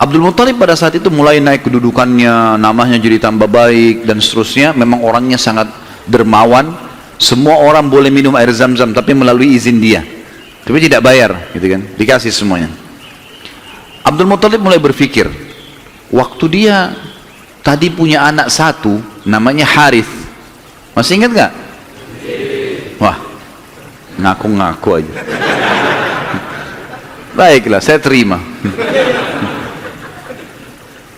Abdul Muthalib pada saat itu mulai naik kedudukannya, namanya jadi tambah baik dan seterusnya. Memang orangnya sangat dermawan. Semua orang boleh minum air zam-zam tapi melalui izin dia. Tapi tidak bayar, gitu kan? Dikasih semuanya. Abdul Muthalib mulai berpikir, waktu dia tadi punya anak satu, namanya Harith. Masih ingat nggak? Wah, ngaku-ngaku aja. Baiklah, saya terima.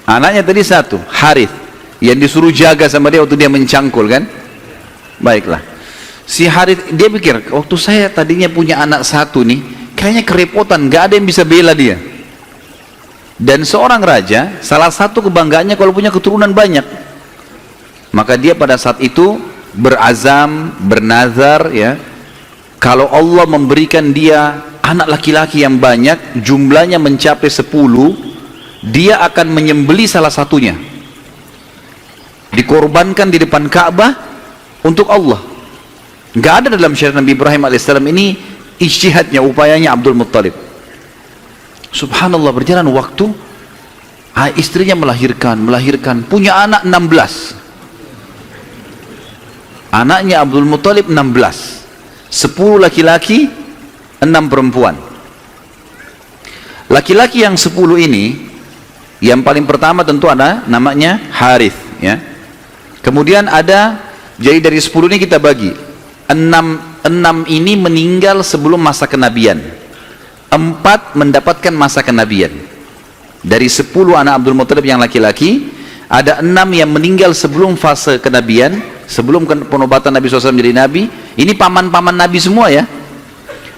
Anaknya tadi satu, Harith, yang disuruh jaga sama dia waktu dia mencangkul kan? Baiklah. Si Harith, dia pikir, waktu saya tadinya punya anak satu nih, kayaknya kerepotan, nggak ada yang bisa bela dia. Dan seorang raja, salah satu kebanggaannya kalau punya keturunan banyak. Maka dia pada saat itu berazam, bernazar ya, kalau Allah memberikan dia anak laki-laki yang banyak, jumlahnya mencapai 10, dia akan menyembeli salah satunya, dikorbankan di depan Ka'bah untuk Allah. Nggak ada dalam syariat Nabi Ibrahim alaihissalam. Ini ijtihadnya, upayanya Abdul Muthalib. Subhanallah, berjalan waktu, istrinya melahirkan, punya anak 16. Anaknya Abdul Muthalib 16, 10 laki-laki, 6 perempuan. Laki-laki yang 10 ini, yang paling pertama tentu ada namanya Harith ya. Kemudian ada, jadi dari 10 ini kita bagi 6 ini meninggal sebelum masa kenabian, 4 mendapatkan masa kenabian. Dari 10 anak Abdul Muthalib yang laki-laki, ada 6 yang meninggal sebelum fase kenabian, sebelum penobatan Nabi SAW menjadi Nabi. Ini paman-paman Nabi semua ya.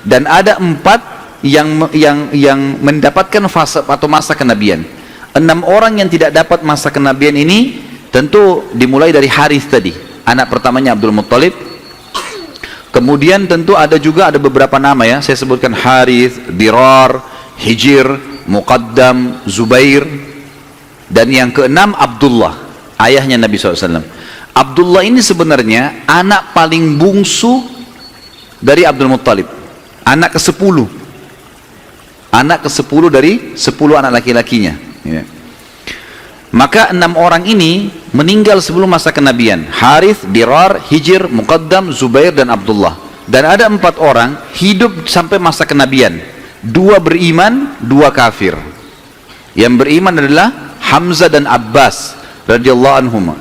Dan ada 4 yang mendapatkan fase atau masa kenabian. 6 orang yang tidak dapat masa kenabian ini tentu dimulai dari Harith tadi, anak pertamanya Abdul Muthalib. Kemudian tentu ada juga ada beberapa nama ya, saya sebutkan Harith, Dirar, Hijir, Muqaddam, Zubair. Dan yang keenam Abdullah, ayahnya Nabi SAW. Abdullah ini sebenarnya anak paling bungsu dari Abdul Muthalib, anak ke-10, anak ke-10 dari 10 anak laki-lakinya ya. Maka 6 orang ini meninggal sebelum masa kenabian, Harith, Dirar, Hijir, Muqaddam, Zubair dan Abdullah. Dan ada 4 orang hidup sampai masa kenabian, 2 beriman, 2 kafir. Yang beriman adalah Hamzah dan Abbas radhiyallahu anhuma.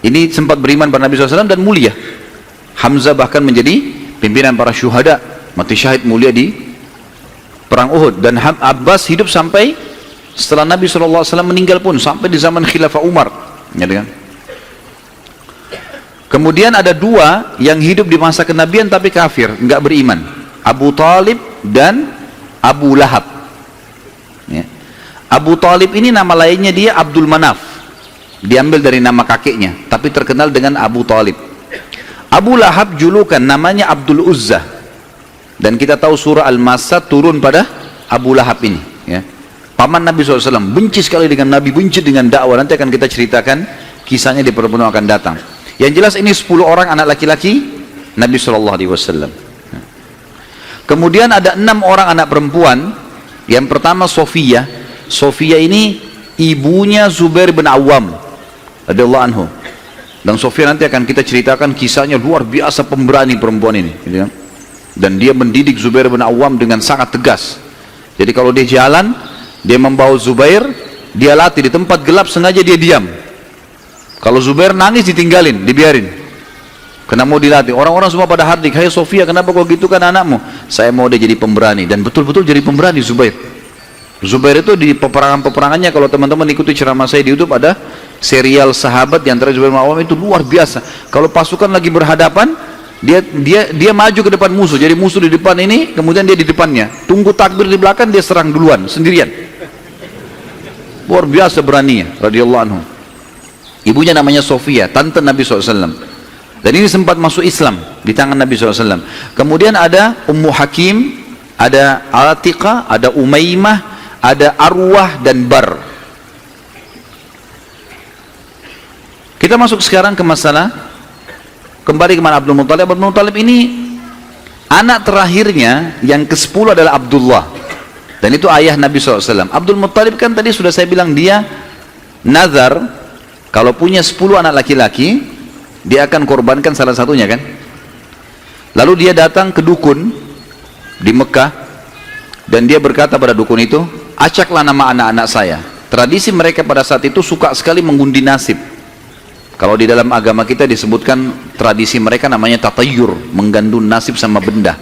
Ini sempat beriman pada Nabi SAW dan mulia. Hamzah bahkan menjadi pimpinan para syuhada, mati syahid mulia di perang Uhud. Dan Abbas hidup sampai setelah Nabi SAW meninggal pun, sampai di zaman Khilafah Umar ya, kan? Kemudian ada 2 yang hidup di masa kenabian tapi kafir, nggak beriman, Abu Talib dan Abu Lahab ya. Abu Talib ini nama lainnya dia Abdul Manaf, diambil dari nama kakeknya, tapi terkenal dengan Abu Talib. Abu Lahab julukan namanya Abdul Uzza. Dan kita tahu surah Al-Masad turun pada Abu Lahab ini ya. Paman Nabi SAW, benci sekali dengan Nabi, benci dengan dakwah. Nanti akan kita ceritakan kisahnya di pertemuan akan datang. Yang jelas ini 10 orang anak laki-laki Nabi SAW. Kemudian ada 6 orang anak perempuan. Yang pertama Sofia. Sofia ini ibunya Zubair bin Awam radhiyallahu anhu. Dan Sofia nanti akan kita ceritakan kisahnya, luar biasa pemberani perempuan ini gitu. Dan dia mendidik Zubair bin Awam dengan sangat tegas. Jadi kalau dia jalan, dia membawa Zubair, dia latih di tempat gelap, sengaja dia diam. Kalau Zubair nangis ditinggalin, dibiarin. Karena mau dilatih. Orang-orang semua pada hardik, hai Sofia, kenapa kau gitu kan anakmu? Saya mau dia jadi pemberani. Dan betul-betul jadi pemberani Zubair. Zubair itu di peperangan-peperangannya, kalau teman-teman ikuti ceramah saya di YouTube, ada serial sahabat di antara Zubair bin Awam itu luar biasa. Kalau pasukan lagi berhadapan, dia maju ke depan musuh. Jadi musuh di depan ini, kemudian dia di depannya. Tunggu takbir di belakang, dia serang duluan sendirian. Luar biasa beraninya radhiyallahu anhu. Ibunya namanya Sofia, tante Nabi SAW. Dan ini sempat masuk Islam di tangan Nabi SAW. Kemudian ada Ummu Hakim, ada Atiqah, ada Umaymah, ada Arwah dan Bar. Kita masuk sekarang ke masalah, kembali ke mana Abdul Muthalib. Abdul Muthalib ini anak terakhirnya yang ke-10 adalah Abdullah. Dan itu ayah Nabi SAW. Abdul Muttalib kan tadi sudah saya bilang dia nazar, kalau punya 10 anak laki-laki, dia akan korbankan salah satunya kan. Lalu dia datang ke dukun di Mekah, dan dia berkata pada dukun itu, acaklah nama anak-anak saya. Tradisi mereka pada saat itu suka sekali mengundi nasib. Kalau di dalam agama kita disebutkan tradisi mereka namanya tatayur, menggandun nasib sama benda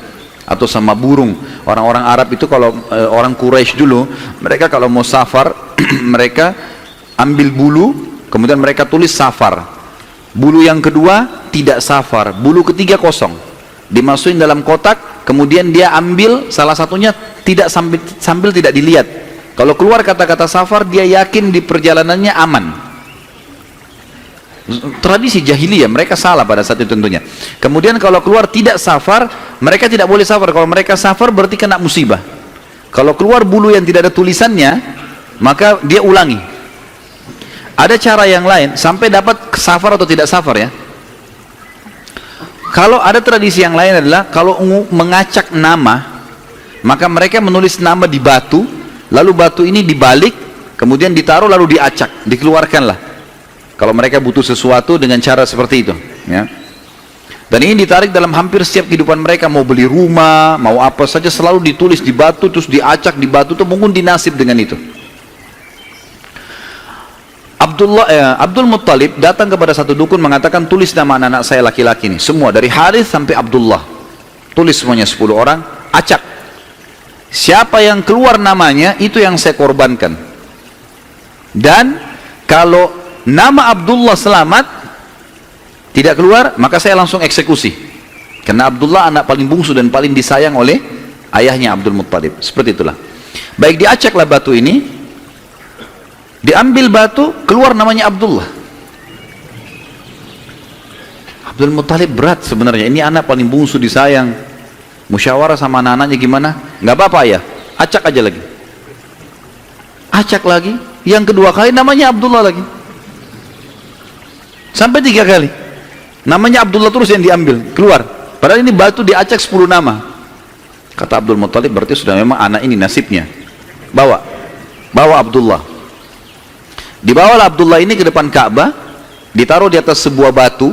atau sama burung. Orang-orang Arab itu kalau orang Quraisy dulu, mereka kalau mau safar mereka ambil bulu, kemudian mereka tulis safar. Bulu yang kedua tidak safar, bulu ketiga kosong, dimasukin dalam kotak, kemudian dia ambil salah satunya tidak sambil tidak dilihat. Kalau keluar kata-kata safar, dia yakin di perjalanannya aman. Tradisi jahiliyah, mereka salah pada saat itu tentunya. Kemudian kalau keluar tidak safar, mereka tidak boleh safar. Kalau mereka safar berarti kena musibah. Kalau keluar bulu yang tidak ada tulisannya, maka dia ulangi. Ada cara yang lain sampai dapat safar atau tidak safar ya. Kalau ada tradisi yang lain adalah kalau mengacak nama, maka mereka menulis nama di batu, lalu batu ini dibalik, kemudian ditaruh lalu diacak, dikeluarkanlah. Kalau mereka butuh sesuatu dengan cara seperti itu, ya. Dan ini ditarik dalam hampir setiap kehidupan mereka, mau beli rumah, mau apa saja selalu ditulis di batu, terus diacak di batu, itu mungkin dinasib dengan itu. Abdul Muttalib datang kepada satu dukun mengatakan, tulis nama anak-anak saya laki-laki ini, semua dari Harith sampai Abdullah, tulis semuanya 10 orang, acak. Siapa yang keluar namanya, itu yang saya korbankan. Dan kalau nama Abdullah selamat, tidak keluar, maka saya langsung eksekusi. Karena Abdullah anak paling bungsu dan paling disayang oleh ayahnya Abdul Muttalib. Seperti itulah. Baik, diacaklah batu ini, diambil batu, keluar namanya Abdullah. Abdul Muttalib berat sebenarnya, ini anak paling bungsu disayang. Musyawarah sama anak-anaknya gimana? Nggak apa-apa ya, acak aja lagi. Acak lagi, yang kedua kali namanya Abdullah lagi. Sampai 3 kali. Namanya Abdullah terus yang diambil, keluar. Padahal ini batu diacak 10 nama. Kata Abdul Muttalib, berarti sudah memang anak ini nasibnya. Bawa Abdullah. Dibawalah Abdullah ini ke depan Ka'bah, ditaruh di atas sebuah batu.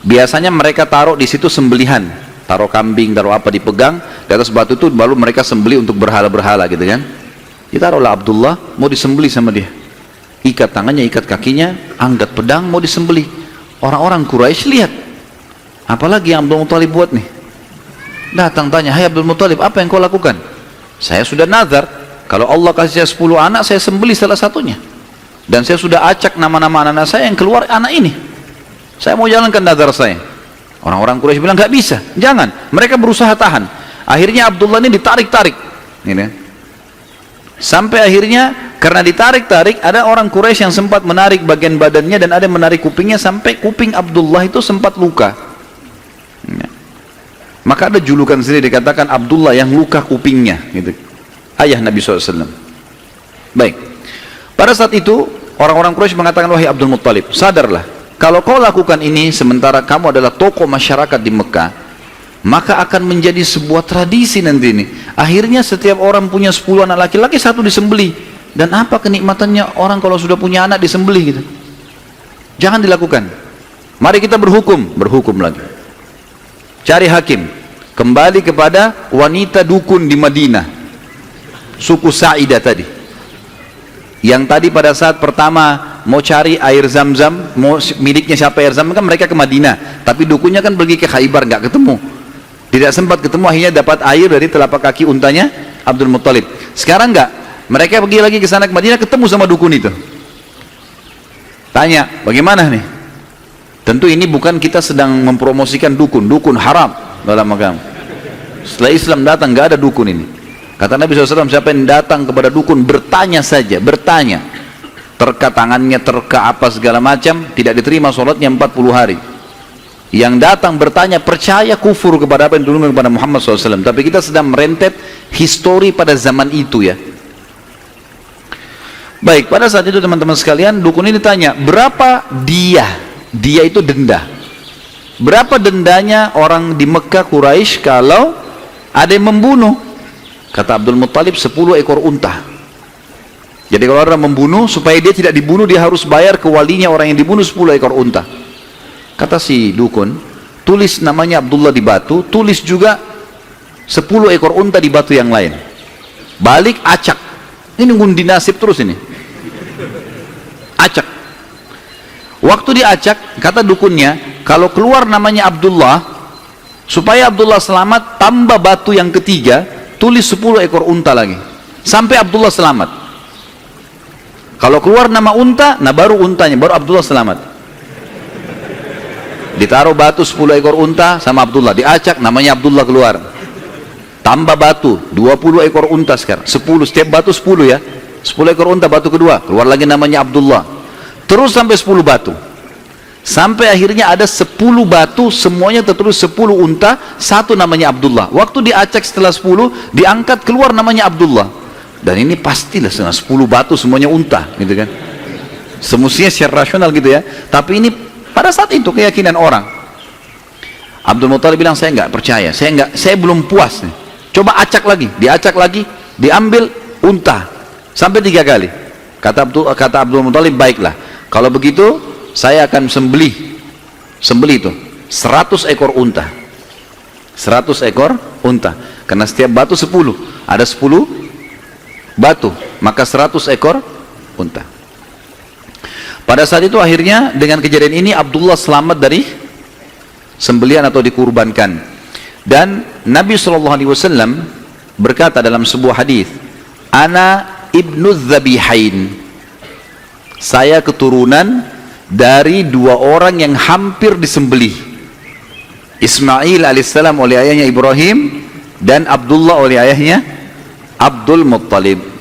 Biasanya mereka taruh di situ sembelihan, taruh kambing, taruh apa, dipegang di atas batu itu, baru mereka sembelih untuk berhala-berhala gitu kan. Ditaruhlah Abdullah, mau disembelih sama dia. Ikat tangannya, ikat kakinya, angkat pedang, mau disembelih. Orang-orang Quraisy lihat, apalagi yang Abdul Muttalib buat nih. Datang tanya, hai Abdul Muttalib, apa yang kau lakukan? Saya sudah nazar, kalau Allah kasih saya 10 anak, saya sembelih salah satunya. Dan saya sudah acak nama-nama anak-anak saya, yang keluar anak ini. Saya mau jalankan nazar saya. Orang-orang Quraisy bilang, nggak bisa, jangan. Mereka berusaha tahan. Akhirnya Abdullah ini ditarik-tarik. Ini. Sampai akhirnya, karena ditarik-tarik, ada orang Quraisy yang sempat menarik bagian badannya, dan ada yang menarik kupingnya, sampai kuping Abdullah itu sempat luka. Ya. Maka ada julukan sendiri, dikatakan Abdullah yang luka kupingnya. Gitu. Ayah Nabi SAW. Baik. Pada saat itu orang-orang Quraisy mengatakan, wahai Abdul Muttalib, sadarlah, kalau kau lakukan ini sementara kamu adalah tokoh masyarakat di Mekah, maka akan menjadi sebuah tradisi nanti ini. Akhirnya setiap orang punya 10 anak laki-laki, 1 disembelih. Dan apa kenikmatannya orang kalau sudah punya anak disembelih gitu? Jangan dilakukan. Mari kita berhukum lagi. Cari hakim. Kembali kepada wanita dukun di Madinah, suku Sa'idah tadi, yang tadi pada saat pertama mau cari air Zam-Zam, mau miliknya siapa air Zam-Zam, kan mereka ke Madinah, tapi dukunnya kan pergi ke Khaybar, nggak ketemu, tidak sempat ketemu. Akhirnya dapat air dari telapak kaki untanya Abdul Muttalib. Sekarang nggak, mereka pergi lagi ke sana ke Madinah, ketemu sama dukun itu, tanya bagaimana nih. Tentu ini bukan kita sedang mempromosikan dukun haram dalam agama. Setelah Islam datang nggak ada dukun ini. Kata Nabi SAW, siapa yang datang kepada dukun, bertanya saja, bertanya, terka tangannya, terka apa segala macam, tidak diterima sholatnya 40 hari. Yang datang bertanya, percaya, kufur kepada apa yang diturunkan kepada Muhammad SAW. Tapi kita sedang merentet histori pada zaman itu ya. Baik, pada saat itu teman-teman sekalian, dukun ini tanya, berapa dia itu denda, berapa dendanya orang di Mekah Quraisy kalau ada yang membunuh. Kata Abdul Muttalib 10 ekor unta. Jadi kalau orang membunuh, supaya dia tidak dibunuh, dia harus bayar ke walinya orang yang dibunuh 10 ekor unta. Kata si dukun, tulis namanya Abdullah di batu, tulis juga 10 ekor unta di batu yang lain. Balik, acak. Ini ngundi nasib terus ini. Acak. Waktu diacak, kata dukunnya, kalau keluar namanya Abdullah, supaya Abdullah selamat, tambah batu yang ketiga, tulis 10 ekor unta lagi. Sampai Abdullah selamat. Kalau keluar nama unta, nah baru untanya, baru Abdullah selamat. Ditaruh batu 10 ekor unta sama Abdullah, diacak, namanya Abdullah keluar. Tambah batu, 20 ekor unta sekarang, 10, setiap batu 10 ya. 10 ekor unta, batu kedua, keluar lagi namanya Abdullah. Terus sampai 10 batu. Sampai akhirnya ada 10 batu, semuanya tertulis 10 unta, satu namanya Abdullah. Waktu diacak setelah 10, diangkat keluar namanya Abdullah. Dan ini pastilah 10 batu semuanya unta, gitu kan. Semestinya secara rasional gitu ya. Tapi ini pada saat itu keyakinan orang. Abdul Muttalib bilang, saya nggak percaya, saya belum puas nih. Coba acak lagi, diacak lagi, diambil unta sampai 3 kali. Kata Abdul Muttalib, baiklah. Kalau begitu, saya akan sembelih itu 100 ekor unta. 100 ekor unta. Karena setiap batu 10, ada 10 batu, maka 100 ekor unta. Pada saat itu akhirnya dengan kejadian ini Abdullah selamat dari sembelihan atau dikurbankan. Dan Nabi SAW berkata dalam sebuah hadis, "Ana ibnu dzabihain." Saya keturunan dari 2 orang yang hampir disembelih. Ismail alaihissalam oleh ayahnya Ibrahim, dan Abdullah oleh ayahnya Abdul Muttalib.